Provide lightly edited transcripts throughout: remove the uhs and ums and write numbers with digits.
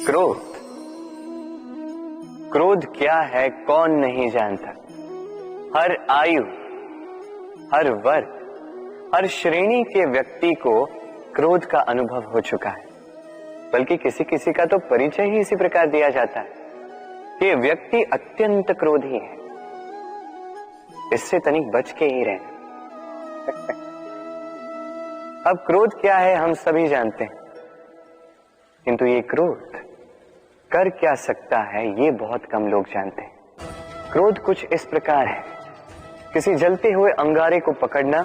क्रोध। क्रोध क्या है कौन नहीं जानता। हर आयु, हर वर्ग, हर श्रेणी के व्यक्ति को क्रोध का अनुभव हो चुका है। बल्कि किसी किसी का तो परिचय ही इसी प्रकार दिया जाता है कि व्यक्ति अत्यंत क्रोधी है, इससे तनिक बच के ही रहना। अब क्रोध क्या है हम सभी जानते हैं, किंतु ये क्रोध कर क्या सकता है ये बहुत कम लोग जानते हैं। क्रोध कुछ इस प्रकार है, किसी जलते हुए अंगारे को पकड़ना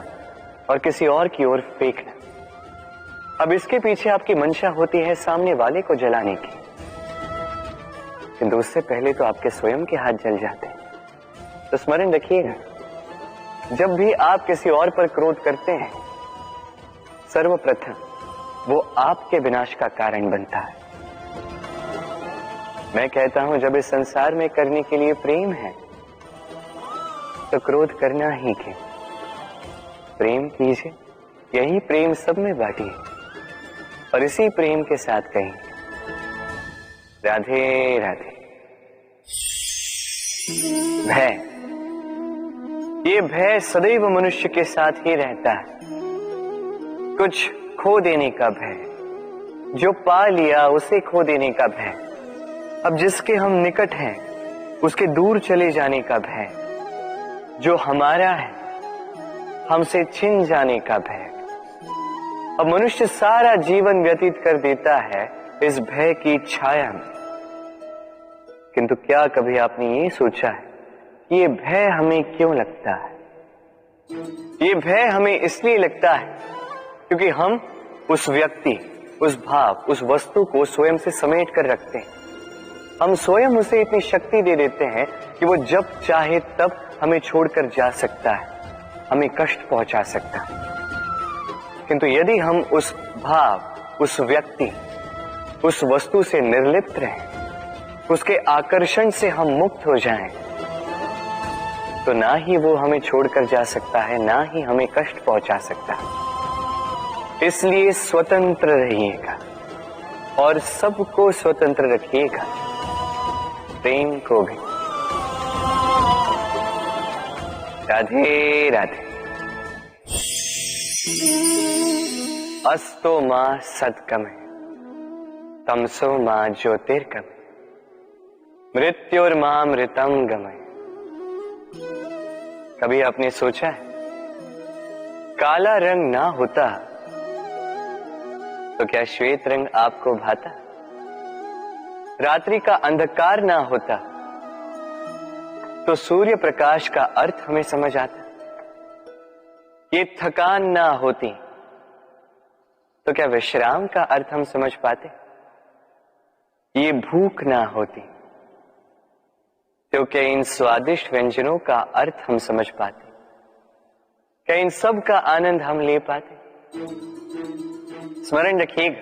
और किसी और की ओर फेंकना। अब इसके पीछे आपकी मंशा होती है सामने वाले को जलाने की, किंतु उससे पहले तो आपके स्वयं के हाथ जल जाते हैं। तो स्मरण रखिएगा, जब भी आप किसी और पर क्रोध करते हैं, सर्वप्रथम वो आपके विनाश का कारण बनता है। मैं कहता हूं जब इस संसार में करने के लिए प्रेम है तो क्रोध करना ही क्यों। प्रेम कीजिए, यही प्रेम सब में बांटिए और इसी प्रेम के साथ कहें राधे राधे। भय, ये भय सदैव मनुष्य के साथ ही रहता है। कुछ खो देने का भय, जो पा लिया उसे खो देने का भय, अब जिसके हम निकट हैं उसके दूर चले जाने का भय, जो हमारा है हमसे छिन जाने का भय। अब मनुष्य सारा जीवन व्यतीत कर देता है इस भय की छाया में। किंतु क्या कभी आपने ये सोचा है कि ये भय हमें क्यों लगता है? ये भय हमें इसलिए लगता है क्योंकि हम उस व्यक्ति, उस भाव, उस वस्तु को स्वयं से समेट कर रखते हैं। हम स्वयं उसे इतनी शक्ति दे देते हैं कि वो जब चाहे तब हमें छोड़कर जा सकता है, हमें कष्ट पहुंचा सकता है। किंतु यदि हम उस भाव, उस व्यक्ति, उस वस्तु से निर्लिप्त रहें, उसके आकर्षण से हम मुक्त हो जाएं, तो ना ही वो हमें छोड़कर जा सकता है, ना ही हमें कष्ट पहुंचा सकता है। इसलिए स्वतंत्र रहिएगा और सबको स्वतंत्र रखिएगा, प्रेम को भी। राधे राधे। अस्तो मां सद्गमय, तमसो मां ज्योतिर्गमय, मृत्युर्मां मृतम गमय। कभी आपने सोचा है काला रंग ना होता तो क्या श्वेत रंग आपको भाता? रात्रि का अंधकार ना होता तो सूर्य प्रकाश का अर्थ हमें समझ आता? ये थकान ना होती तो क्या विश्राम का अर्थ हम समझ पाते? ये भूख ना होती तो क्या इन स्वादिष्ट व्यंजनों का अर्थ हम समझ पाते? क्या इन सब का आनंद हम ले पाते? स्मरण रखिएगा,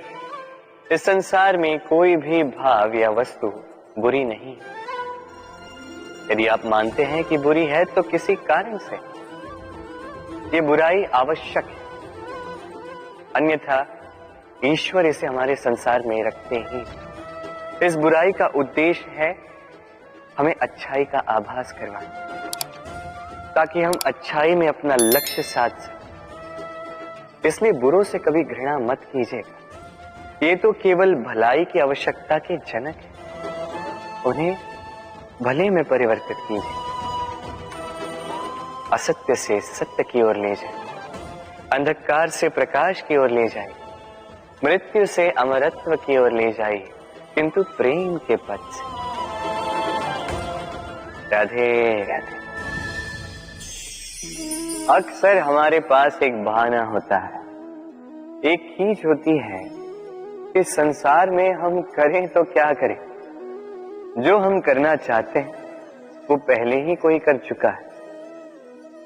इस संसार में कोई भी भाव या वस्तु बुरी नहीं। यदि आप मानते हैं कि बुरी है तो किसी कारण से ये बुराई आवश्यक है, अन्यथा ईश्वर इसे हमारे संसार में रखते ही। इस बुराई का उद्देश्य है हमें अच्छाई का आभास करवाना, ताकि हम अच्छाई में अपना लक्ष्य साध सकें। इसलिए बुरों से कभी घृणा मत कीजिएगा, ये तो केवल भलाई की आवश्यकता के जनक है। उन्हें भले में परिवर्तित कीजिए, असत्य से सत्य की ओर ले जाए, अंधकार से प्रकाश की ओर ले जाए, मृत्यु से अमरत्व की ओर ले जाए, किंतु प्रेम के पथ से। राधे राधे। अक्सर हमारे पास एक बहाना होता है, एक खींच होती है कि संसार में हम करें तो क्या करें, जो हम करना चाहते हैं वो पहले ही कोई कर चुका है,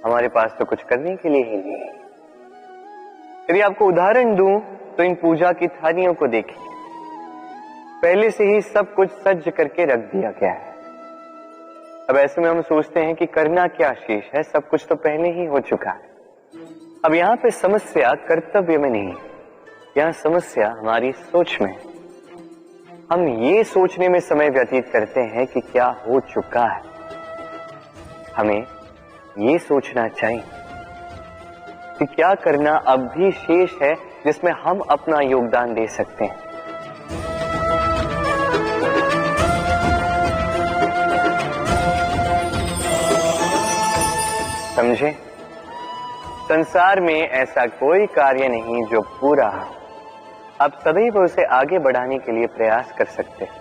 हमारे पास तो कुछ करने के लिए ही नहीं है। यदि आपको उदाहरण दूं तो इन पूजा की थालियों को देखिए, पहले से ही सब कुछ सज्ज करके रख दिया गया है। अब ऐसे में हम सोचते हैं कि करना क्या शेष है, सब कुछ तो पहले ही हो चुका है। अब यहाँ पे समस्या कर्तव्य में नहीं है, यहाँ समस्या हमारी सोच में है। हम ये सोचने में समय व्यतीत करते हैं कि क्या हो चुका है। हमें ये सोचना चाहिए कि क्या करना अब भी शेष है जिसमें हम अपना योगदान दे सकते हैं। समझे? संसार में ऐसा कोई कार्य नहीं जो पूरा हो। आप सदैव उसे आगे बढ़ाने के लिए प्रयास कर सकते हैं।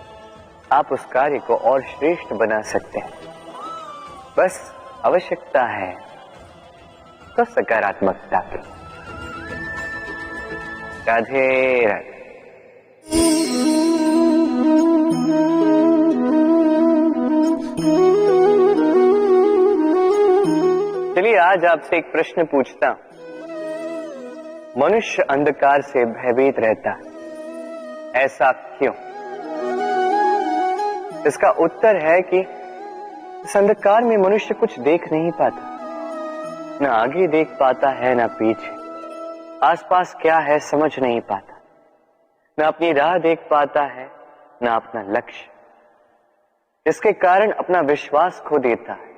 आप उस कार्य को और श्रेष्ठ बना सकते हैं। बस आवश्यकता है तो सकारात्मकता की। राधे राधे। चलिए आज आपसे एक प्रश्न पूछता हूं। मनुष्य अंधकार से भयभीत रहता है, ऐसा क्यों? इसका उत्तर है कि इस अंधकार में मनुष्य कुछ देख नहीं पाता, न आगे देख पाता है न पीछे। आसपास क्या है समझ नहीं पाता, न अपनी राह देख पाता है न अपना लक्ष्य। इसके कारण अपना विश्वास खो देता है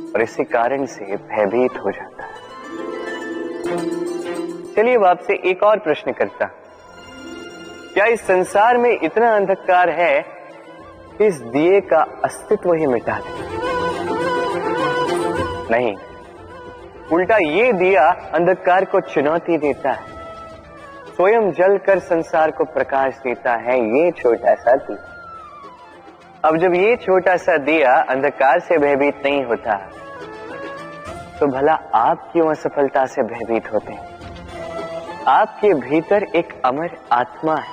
और इसी कारण से भयभीत हो जाता है। चलिए अब आपसे एक और प्रश्न करता। क्या इस संसार में इतना अंधकार है कि इस दिए का अस्तित्व ही मिटा दे? नहीं, उल्टा ये दिया अंधकार को चुनौती देता है, स्वयं जलकर संसार को प्रकाश देता है। ये छोटा सा दिया। अब जब ये छोटा सा दिया अंधकार से भयभीत नहीं होता, तो भला आप क्यों असफलता से भयभीत होते हैं? आपके भीतर एक अमर आत्मा है,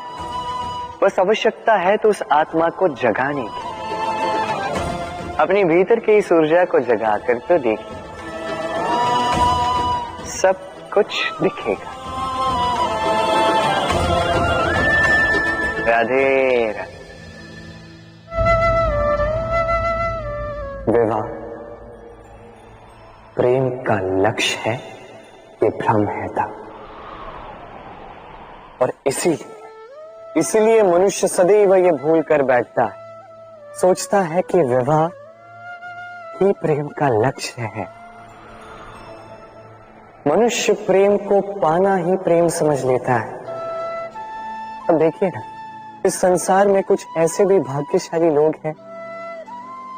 बस आवश्यकता है तो उस आत्मा को जगाने की। अपने भीतर की इस ऊर्जा को जगाकर तो देखिए, सब कुछ दिखेगा। राधे राधे। विवाह प्रेम का लक्ष्य है, ये भ्रम है था। और इसीलिए मनुष्य सदैव ये भूल कर बैठता है, सोचता है कि विवाह ही प्रेम का लक्ष्य है। मनुष्य प्रेम को पाना ही प्रेम समझ लेता है। अब देखिए ना, इस संसार में कुछ ऐसे भी भाग्यशाली लोग हैं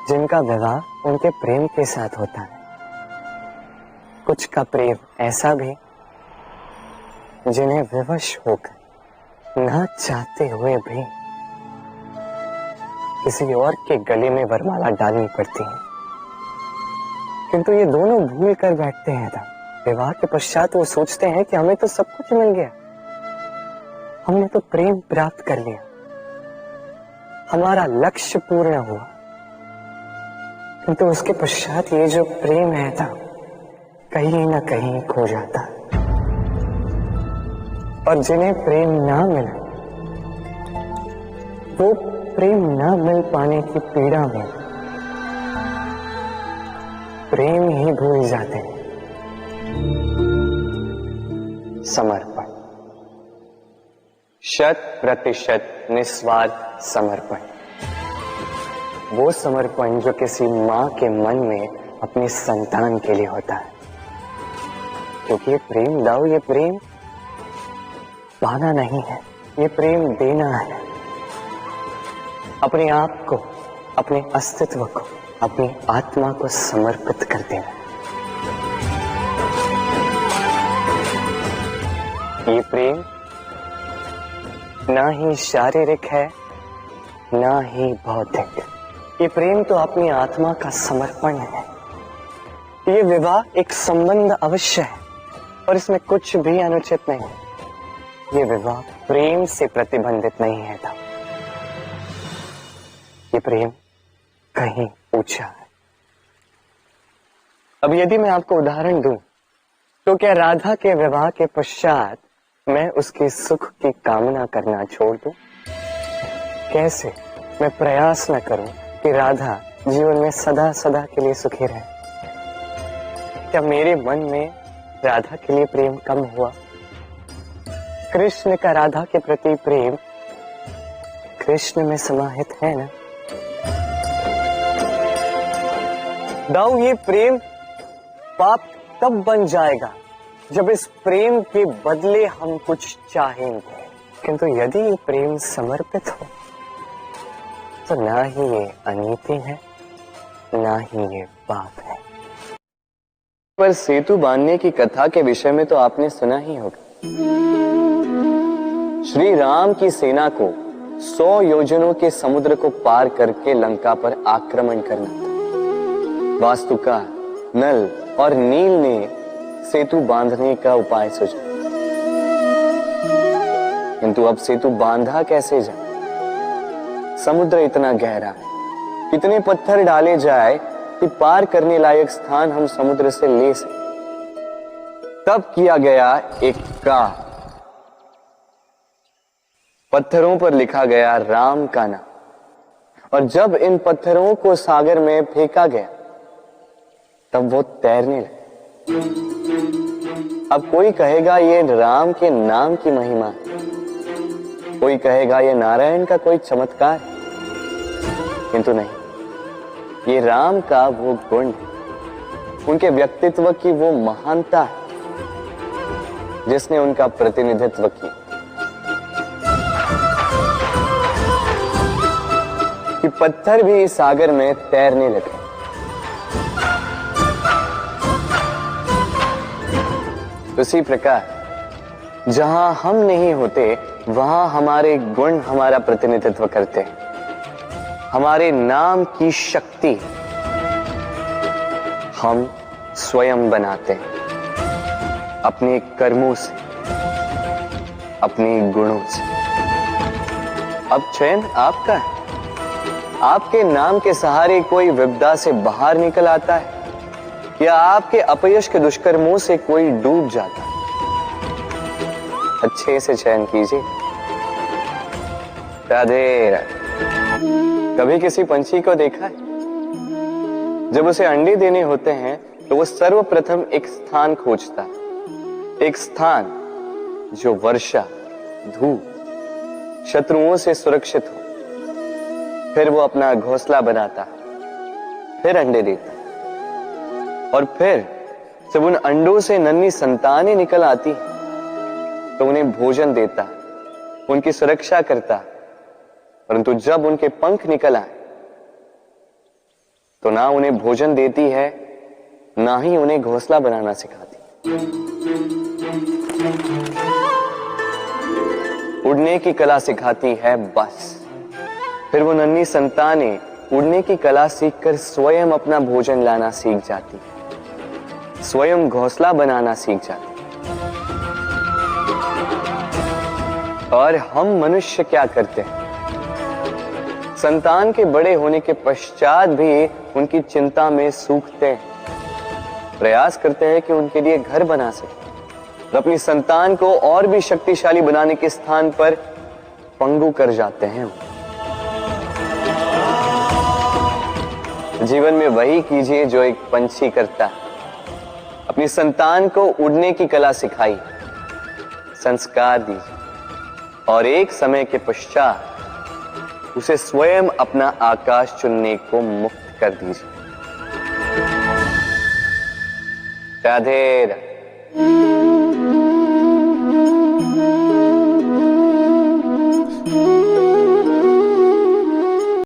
जिनका विवाह उनके प्रेम के साथ होता है। कुछ का प्रेम ऐसा भी जिन्हें विवश होकर ना चाहते हुए भी किसी और के गले में वरमाला डालनी पड़ती है। किंतु ये दोनों भूल कर बैठते हैं था। विवाह के पश्चात वो सोचते हैं कि हमें तो सब कुछ मिल गया, हमने तो प्रेम प्राप्त कर लिया, हमारा लक्ष्य पूर्ण हुआ। किंतु उसके पश्चात ये जो प्रेम है था कहीं ना कहीं खो जाता। और जिन्हें प्रेम ना मिला, वो प्रेम ना मिल पाने की पीड़ा में प्रेम ही भूल जाते हैं। समर्पण, 100% निस्वार्थ समर्पण, वो समर्पण जो किसी मां के मन में अपने संतान के लिए होता है। क्योंकि ये प्रेम दाओ, ये प्रेम पाना नहीं है, ये प्रेम देना है। अपने आप को, अपने अस्तित्व को, अपनी आत्मा को समर्पित कर देना। ये प्रेम ना ही शारीरिक है ना ही भौतिक। ये प्रेम तो अपनी आत्मा का समर्पण है। ये विवाह एक संबंध अवश्य है और इसमें कुछ भी अनुचित नहीं है। ये विवाह प्रेम से प्रतिबंधित नहीं है था। ये प्रेम कहीं ऊंचा है। अब यदि मैं आपको उदाहरण दूं, तो क्या राधा के विवाह के पश्चात मैं उसके सुख की कामना करना छोड़ दूं? कैसे मैं प्रयास न करूं कि राधा जीवन में सदा सदा के लिए सुखी रहे? क्या मेरे मन में राधा के लिए प्रेम कम हुआ? कृष्ण का राधा के प्रति प्रेम कृष्ण में समाहित है ना। दाऊ, ये प्रेम पाप तब बन जाएगा जब इस प्रेम के बदले हम कुछ चाहेंगे, किंतु यदि ये प्रेम समर्पित हो तो ना ही ये अनीति है, ना ही ये पाप है। पर सेतु बांधने की कथा के विषय में तो आपने सुना ही होगा। श्री राम की सेना को 100 योजनों के समुद्र को पार करके लंका पर आक्रमण करना था। वास्तुका, नल और नील ने सेतु बांधने का उपाय सोचा, किंतु अब सेतु बांधा कैसे जाए? समुद्र इतना गहरा है, कितने पत्थर डाले जाए कि पार करने लायक स्थान हम समुद्र से ले सके। तब किया गया एक काम, पत्थरों पर लिखा गया राम का नाम, और जब इन पत्थरों को सागर में फेंका गया तब वो तैरने लगे। अब कोई कहेगा ये राम के नाम की महिमा है, कोई कहेगा ये नारायण का कोई चमत्कार है, किंतु नहीं, ये राम का वो गुण है, उनके व्यक्तित्व की वो महानता है जिसने उनका प्रतिनिधित्व किया कि पत्थर भी इस सागर में तैरने लगे। उसी प्रकार जहां हम नहीं होते वहां हमारे गुण हमारा प्रतिनिधित्व करते हैं, हमारे नाम की शक्ति हम स्वयं बनाते हैं अपने कर्मों से, अपने गुणों से। अब चयन आपका है, आपके नाम के सहारे कोई विपदा से बाहर निकल आता है या आपके अपयश के दुष्कर्मों से कोई डूब जाता है। अच्छे से चयन कीजिए। राधे राधे। कभी किसी पंछी को देखा है? जब उसे अंडे देने होते हैं तो वो सर्वप्रथम एक स्थान खोजता है, एक स्थान जो वर्षा, धूप, शत्रुओं से सुरक्षित हो। फिर वो अपना घोंसला बनाता, फिर अंडे देता, और फिर जब उन अंडों से नन्ही संतानें निकल आती तो उन्हें भोजन देता, उनकी सुरक्षा करता। परंतु जब उनके पंख निकल आए तो ना उन्हें भोजन देती है, ना ही उन्हें घोंसला बनाना सिखाती। उड़ने की कला सिखाती है बस। फिर वो नन्ही संतानें उड़ने की कला सीखकर स्वयं अपना भोजन लाना सीख जाती, स्वयं घोंसला बनाना सीख जाती। और हम मनुष्य क्या करते हैं? संतान के बड़े होने के पश्चात भी उनकी चिंता में सूखते हैं, प्रयास करते हैं कि उनके लिए घर बना सके, और अपनी संतान को और भी शक्तिशाली बनाने के स्थान पर पंगु कर जाते हैं। जीवन में वही कीजिए जो एक पंछी करता है। अपनी संतान को उड़ने की कला सिखाई, संस्कार दीजिए, और एक समय के पश्चात उसे स्वयं अपना आकाश चुनने को मुक्त कर दीजिए। राधे राधे।